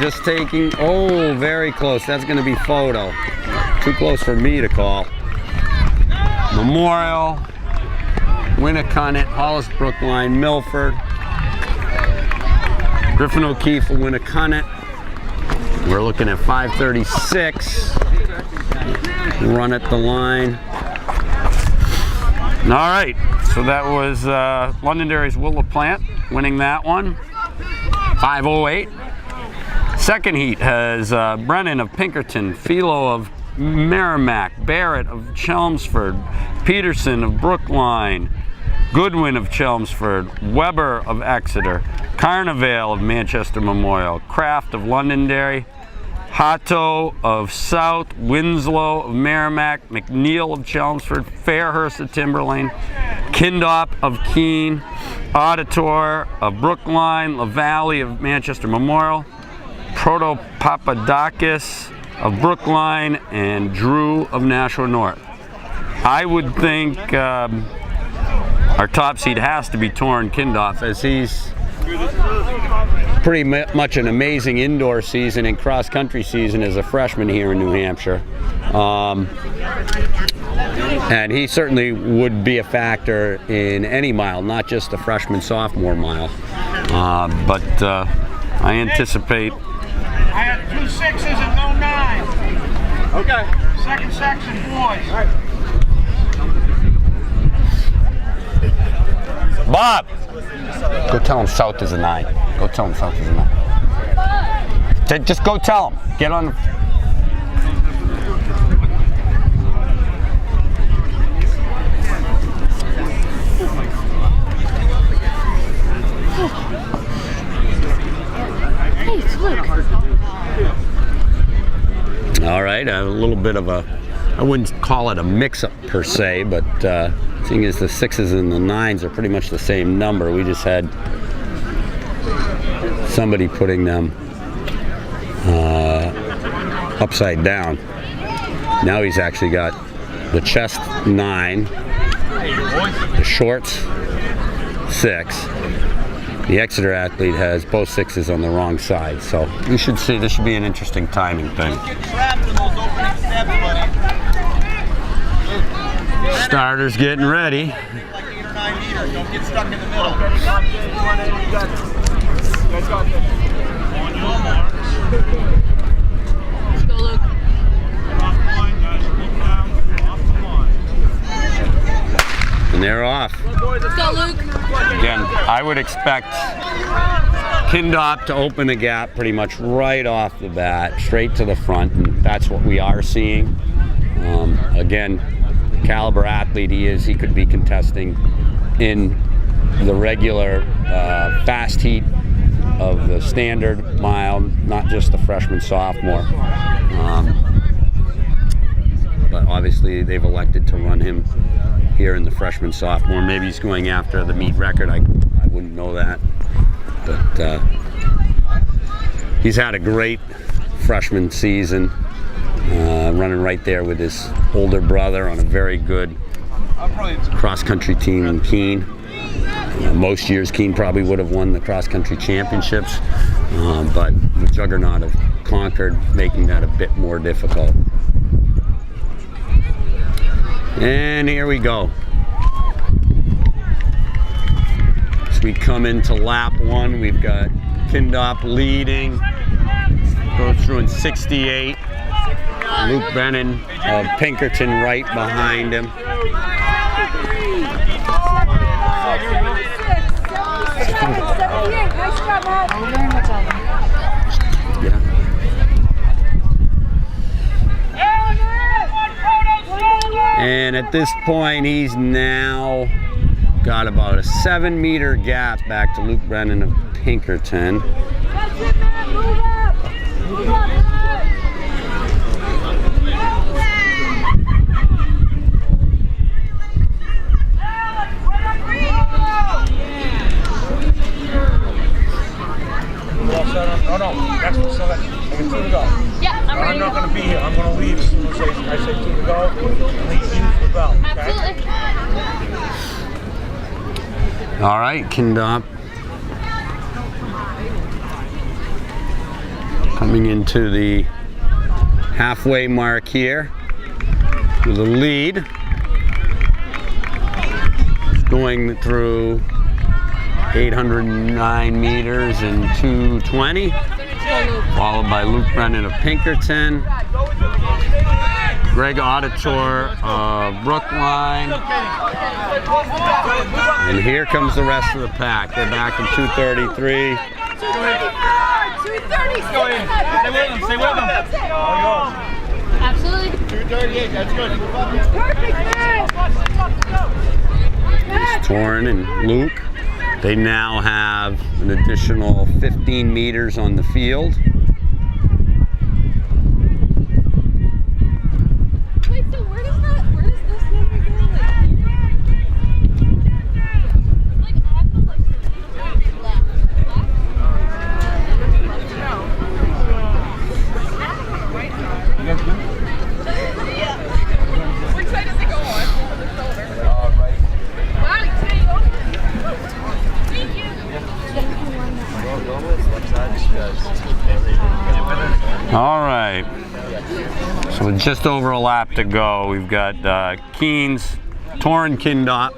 just taking, oh, very close. That's going to be photo. Too close for me to call. Memorial, Winnicott, Hollis Brookline, Milford, Griffin O'Keefe, Winnicott. We're looking at 5:36. Run at the line. All right, so that was Londonderry's Will LaPlante winning that one. 5:08. Second heat has Brennan of Pinkerton, Philo of Merrimack, Barrett of Chelmsford, Peterson of Brookline, Goodwin of Chelmsford, Weber of Exeter, Carnivale of Manchester Memorial, Kraft of Londonderry, Hato of South, Winslow of Merrimack, McNeil of Chelmsford, Fairhurst of Timberlane, Kindop of Keene, Auditor of Brookline, LaValle of Manchester Memorial, Proto Papadakis of Brookline, and Drew of Nashua North. I would think our top seed has to be Torrin Kindop, as he's pretty much an amazing indoor season and cross-country season as a freshman here in New Hampshire. And he certainly would be a factor in any mile, not just the freshman-sophomore mile. But I anticipate... I had 2 6s and no 9s. Okay. Second section, boys. All right. Bob! Go tell him South is a 9. Go tell him South is a 9. Just go tell him. Get on. Hey, it's Luke. All right, a little bit of a, I wouldn't call it a mix-up per se, but seeing as the 6s and the 9s are pretty much the same number, we just had somebody putting them upside down. Now he's actually got the chest 9, the shorts 6. The Exeter athlete has both 6s on the wrong side, so you should see this should be an interesting timing thing. Starters getting ready. Like 8 or 9 meters, don't get stuck in the middle. Let's go, Luke. And they're off. Let's go, Luke. Again, I would expect Kindop to open the gap pretty much right off the bat, straight to the front, and that's what we are seeing. Again, caliber athlete he is, he could be contesting in the regular fast heat of the standard mile, not just the freshman sophomore. But obviously they've elected to run him here in the freshman sophomore. Maybe he's going after the meet record. I wouldn't know that, but he's had a great freshman season, running right there with his older brother on a very good cross-country team in Keene. Most years Keene probably would have won the cross-country championships, but the juggernaut of Concord making that a bit more difficult. And here we go. As we come into lap 1, we've got Kindop leading, goes through in 68. Luke Brennan of Pinkerton right behind him. And at this point, he's now got about a 7-meter gap back to Luke Brennan of Pinkerton. No, that's the selection. I can 2 to go. Yeah, I'm ready. I'm not going to be here. I'm going to leave as soon as I say 2 to go. And leave you for the bell. Okay? Absolutely. All right, Kindop. Coming into the halfway mark here with a lead. Going through 809 meters in 2:20, followed by Luke Brennan of Pinkerton, Greg Auditor of Brookline, and here comes the rest of the pack. They're back in 2:33. 2:36. Stay with them. Absolutely. 2:38, that's good. Perfect, man. Torrin and Luke. They now have an additional 15 meters on the field. Wait, so where does this number go? Like on the left. Which side does it go on? The shoulder. Right. Wow, you say thank you. All right. So with just over a lap to go, we've got Keynes, Torrin Kindop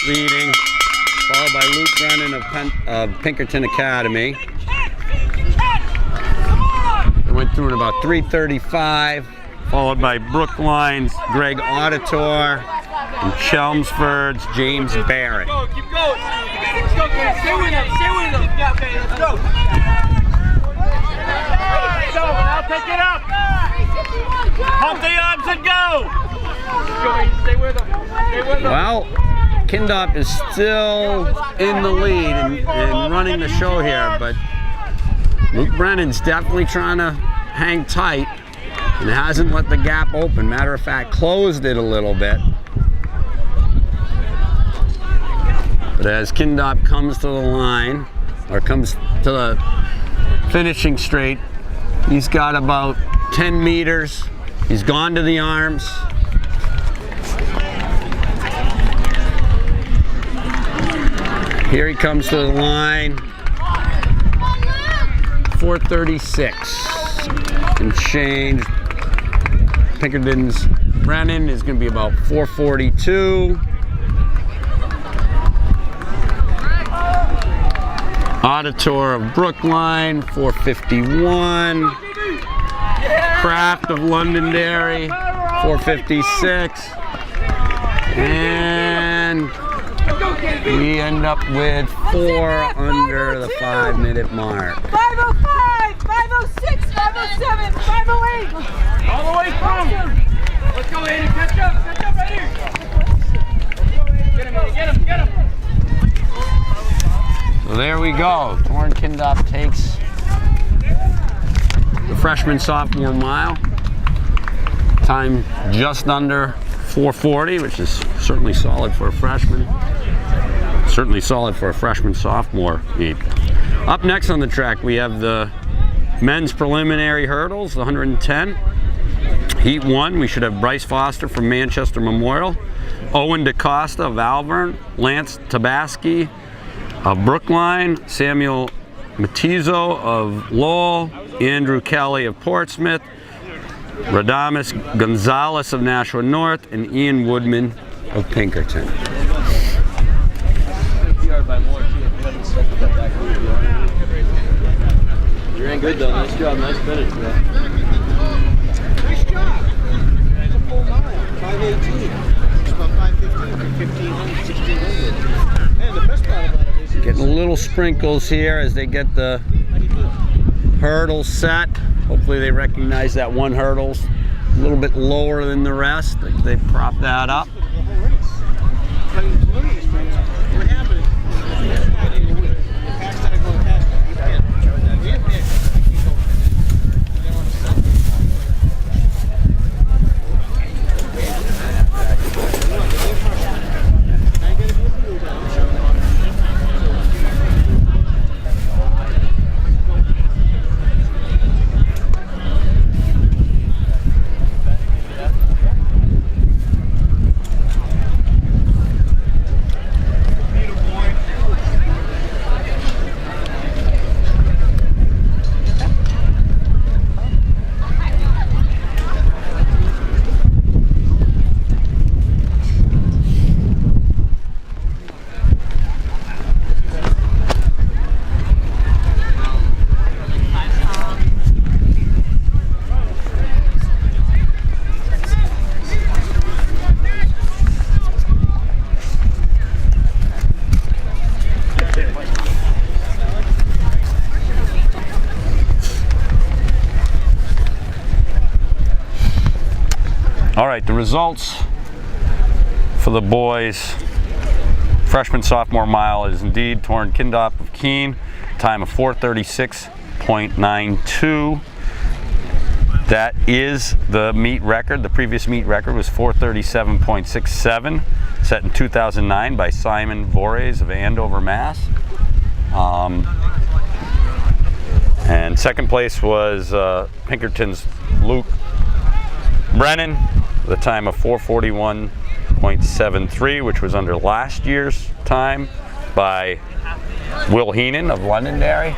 leading, followed by Luke Brennan of Pinkerton Academy. They went through in about 3:35, followed by Brookline's Greg Auditor and Chelmsford's James Barrett. Go, keep going. Let's go, guys. Stay with them. Stay with them. Yeah, okay, let's go. Go, now pick it up. Pump the arms and go. Go, stay with them. Stay with them. Well, Kindop is still in the lead and running the show here, but Luke Brennan's definitely trying to hang tight and hasn't let the gap open. Matter of fact, closed it a little bit. But as Kindop comes to the line, or comes to the finishing straight, he's got about 10 meters. He's gone to the arms. Here he comes to the line. 4:36 and change. Pinkerton's Brennan is going to be about 4:42. Auditor of Brookline, 4:51. Kraft of Londonderry, 4:56. And we end up with 4 under the 5-minute mark. 505, 506, 507, 508. All the way through. Let's go, Eddie. Catch up. Catch up, Eddie. Get him, Eddie. Get him. Get him. So there we go. Torrin Kindop takes the freshman-sophomore mile. Time just under 4:40, which is certainly solid for a freshman. Certainly solid for a freshman-sophomore meet. Up next on the track, we have the men's preliminary hurdles, the 110. Heat 1, we should have Bryce Foster from Manchester Memorial, Owen DeCosta of Alvern, Lance Tabaski of Brookline, Samuel Matizo of Lowell, Andrew Kelly of Portsmouth, Radamus Gonzalez of Nashua North, and Ian Woodman of Pinkerton. You're in good though. Nice job. Nice finish, man. Nice job. It's a full mile. 5:18. It's about 5:15, 1,500, 1,600. And the best part about it is Getting a little sprinkles here as they get the hurdles set. Hopefully they recognize that one hurdle's a little bit lower than the rest. They prop that up. what happened? All right, the results for the boys. Freshman sophomore mile is indeed Torrin Kindop of Keene, time of 4:36.92. That is the meet record. The previous meet record was 4:37.67, set in 2009 by Simon Voorhees of Andover, Mass. And second place was Pinkerton's Luke Brennan, the time of 4:41.73, which was under last year's time by Will Heenan of Londonderry.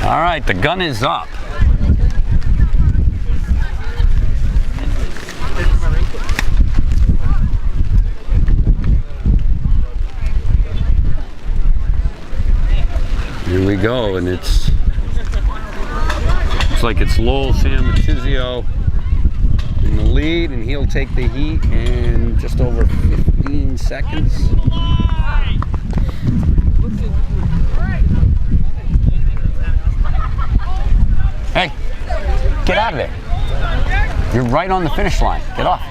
All right, the gun is up. Here we go, and looks like it's Lowell Sam Matuzio in the lead, and he'll take the heat in just over 15 seconds. Hey, get out of there. You're right on the finish line. Get off.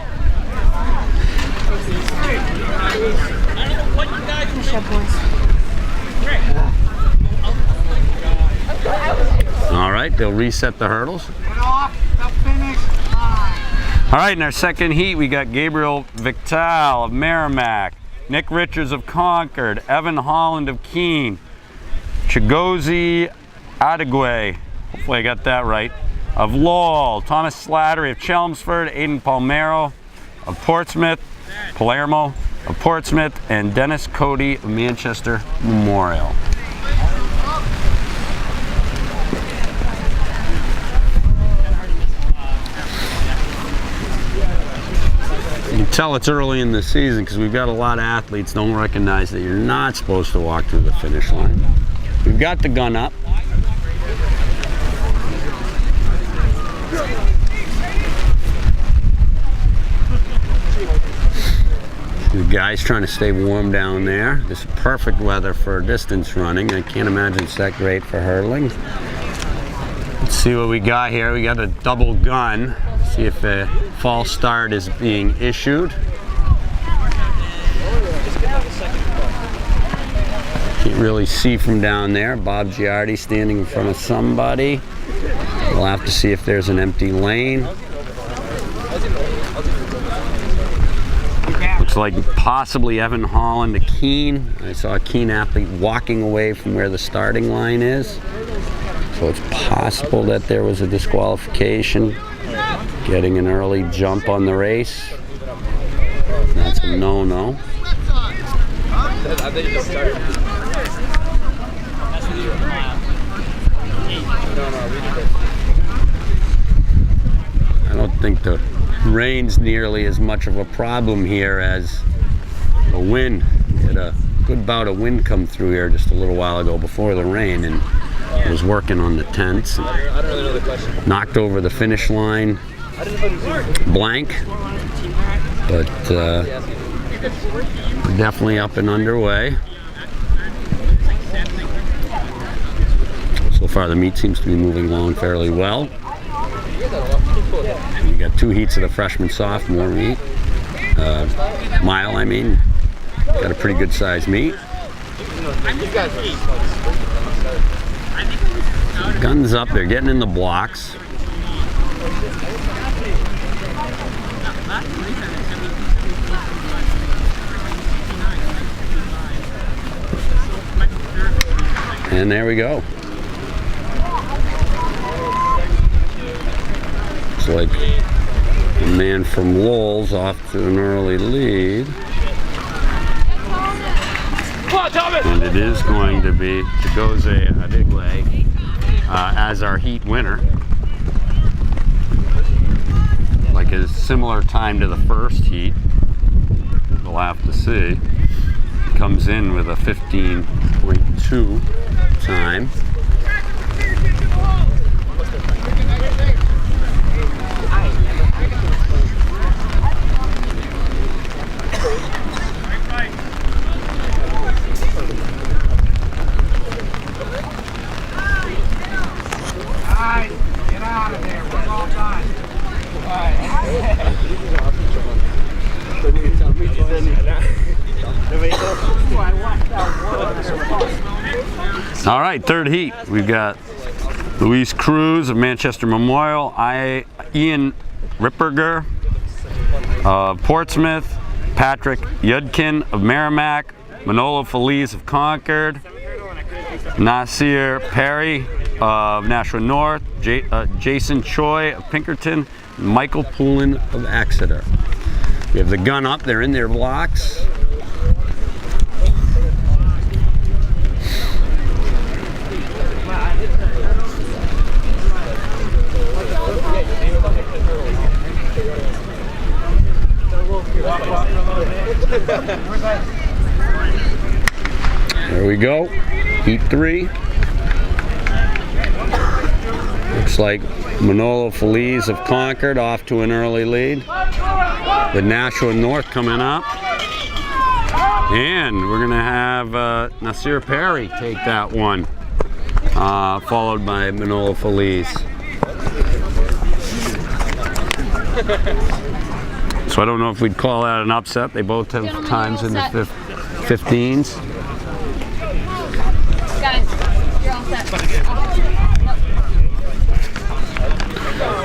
All right, they'll reset the hurdles. Get off the finish line. All right, in our second heat, we got Gabriel Victal of Merrimack, Nick Richards of Concord, Evan Holland of Keene, Chigozie Adegwe, hopefully I got that right, of Lowell, Thomas Slattery of Chelmsford, Aiden Palmero of Portsmouth, Palermo of Portsmouth, and Dennis Cody of Manchester Memorial. You can tell it's early in the season because we've got a lot of athletes don't recognize that you're not supposed to walk through the finish line. We've got the gun up. The guys trying to stay warm down there. This is perfect weather for distance running. I can't imagine it's that great for hurdling. Let's see what we got here. We got a double gun. See if a false start is being issued. Can't really see from down there. Bob Giardi standing in front of somebody. We'll have to see if there's an empty lane. Looks like possibly Evan Holland, a Keene. I saw a Keene athlete walking away from where the starting line is. So it's possible that there was a disqualification. Getting an early jump on the race. That's a no-no. I don't think the rain's nearly as much of a problem here as the wind. We had a good bout of wind come through here just a little while ago before the rain, and I was working on the tents. And knocked over the finish line blank, but definitely up and underway. So far the meet seems to be moving along fairly well. We got two heats of the freshman sophomore meet. Mile, I mean. Got a pretty good sized meet. Guns up, they're getting in the blocks. And there we go. Looks like the man from Lowell's off to an early lead. And it is going to be Chigozie Adegwe as our heat winner. Like a similar time to the first heat. We'll have to see. Comes in with a 15.2 time. All right, third heat. We've got Luis Cruz of Manchester Memorial, Ian Ripperger of Portsmouth, Patrick Yudkin of Merrimack, Manolo Feliz of Concord, Nasir Perry of Nashua North, Jason Choi of Pinkerton, and Michael Poulin of Exeter. We have the gun up, they're in their blocks. There we go, heat 3. Looks like Manolo Feliz of Concord off to an early lead. With Nashua North coming up. And we're gonna have Nasir Perry take that one, followed by Manolo Feliz. So I don't know if we'd call that an upset. They both have times in the 15s. Guys, you're all set.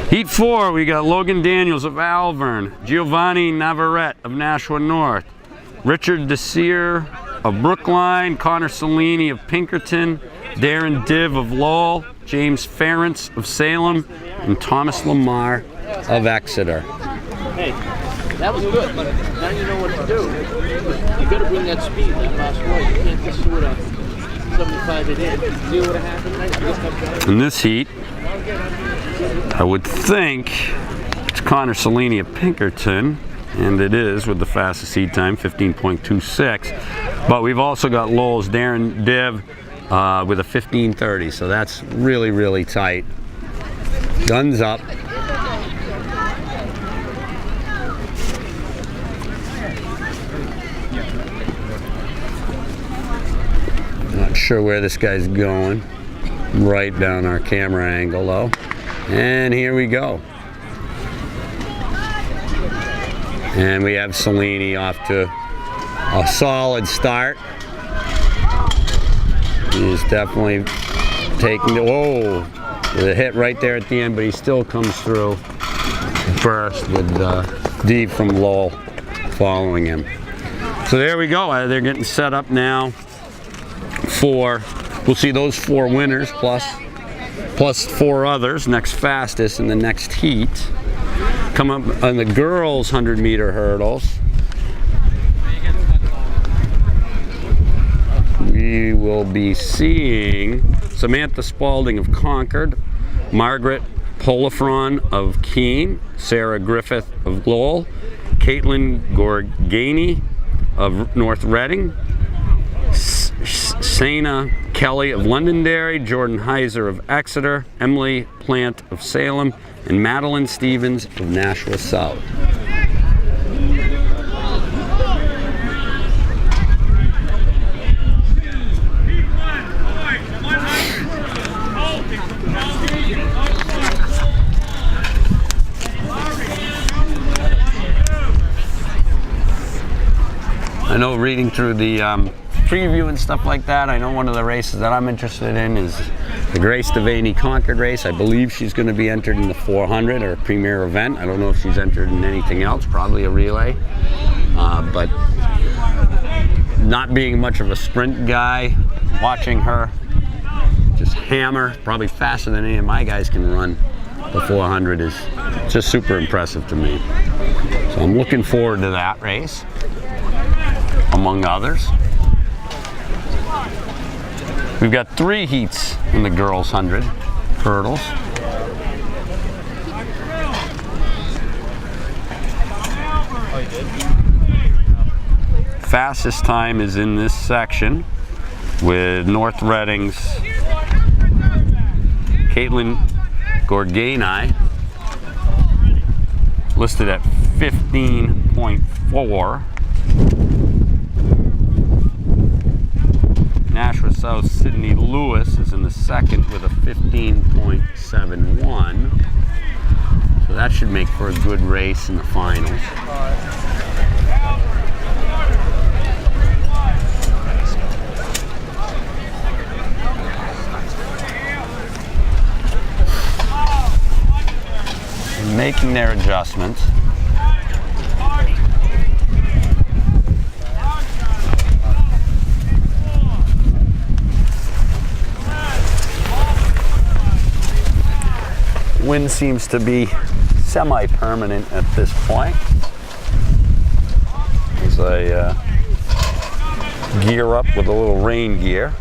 Heat 4, we got Logan Daniels of Alvern, Giovanni Navarrete of Nashua North, Richard Desir of Brookline, Connor Cellini of Pinkerton, Darren Div of Lowell, James Ferentz of Salem, and Thomas Lamar of Exeter. Hey, that was good. Now you know what to do. You got to bring that speed, that last one. You can't just do it on 75 it in. See what happened? In this heat, I would think it's Connor Cellini of Pinkerton, and it is with the fastest heat time, 15.26. But we've also got Lowell's Darren Div with a 15.30, so that's really, really tight. Guns up. Not sure where this guy's going. Right down our camera angle though. And here we go. And we have Cellini off to a solid start. He's definitely taking the, whoa, the hit right there at the end, but he still comes through first with Dee from Lowell following him. So there we go. They're getting set up now for, we'll see those 4 winners plus 4 others, next fastest in the next heat. Come up on the girls' 100-meter hurdles. We will be seeing Samantha Spalding of Concord, Margaret Polifron of Keene, Sarah Griffith of Lowell, Caitlin Gorgani of North Reading, Sana Kelly of Londonderry, Jordan Heiser of Exeter, Emily Plant of Salem, and Madeline Stevens of Nashua South. I know reading through the preview and stuff like that, I know one of the races that I'm interested in is the Grace Devaney Concord race. I believe she's going to be entered in the 400 or a premier event. I don't know if she's entered in anything else, probably a relay. But not being much of a sprint guy, watching her just hammer, probably faster than any of my guys can run the 400 is just super impressive to me. So I'm looking forward to that race, among others. We've got 3 heats in the girls' 100 hurdles. Fastest time is in this section with North Reading's Caitlin Gorgani listed at 15.4. Nashua South Sydney Lewis is in the second with a 15.71. So that should make for a good race in the finals. Making their adjustments. Wind seems to be semi-permanent at this point. As I gear up with a little rain gear.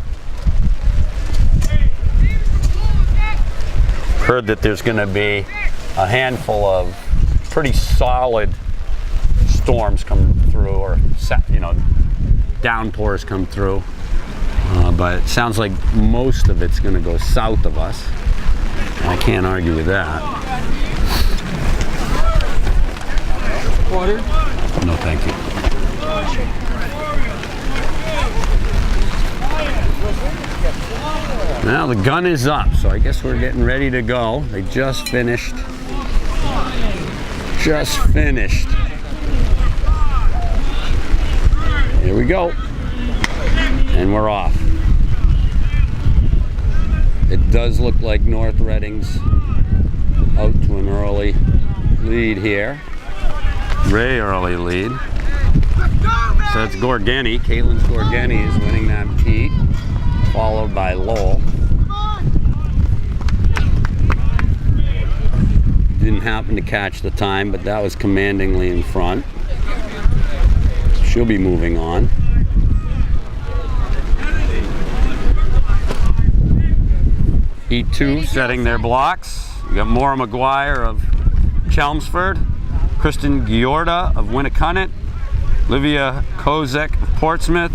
Heard that there's going to be a handful of pretty solid storms come through, or downpours come through. But it sounds like most of it's going to go south of us. I can't argue with that. Water? No, thank you. Now the gun is up, so I guess we're getting ready to go. They just finished. Here we go. And we're off. It does look like North Reading's out to an early lead here. Very early lead. So it's Gorgeni. Caitlin's Gorgeni is winning that heat, followed by Lowell. Didn't happen to catch the time, but that was commandingly in front. She'll be moving on. Heat 2 setting their blocks. We got Maura McGuire of Chelmsford, Kristen Giorda of Winnicott, Livia Kozek of Portsmouth,